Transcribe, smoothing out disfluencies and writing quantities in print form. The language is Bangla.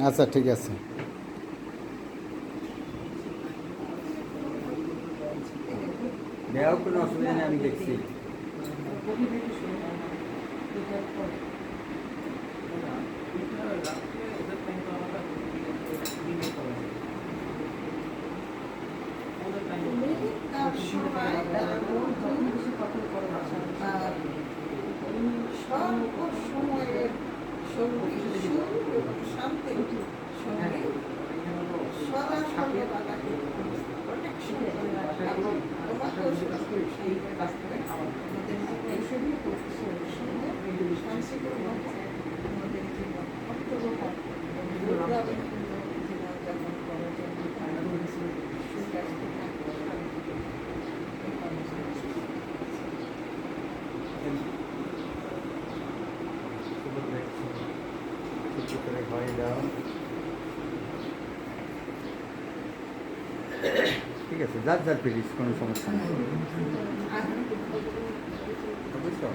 আচ্ছা ঠিক আছে। দেওয়ার কোনো অসুবিধা নেই, আমি দেখছি। সর্বসময়ের সঙ্গী সুর এবং শান্তির সঙ্গে সদা সর্বদাকে প্রোটেকশন এবং তোমাকেও সেই কাজ করে আমাদের জীবন সঙ্গে শান্তিপূর্ণ আমাদের জীবন অর্থবহ জীবনযাপন করার জন্য সুস্বাস্থ্য থাকবে ঠিক আছে, যার যার প্লিজ, কোনো সমস্যা নেই, বুঝছো?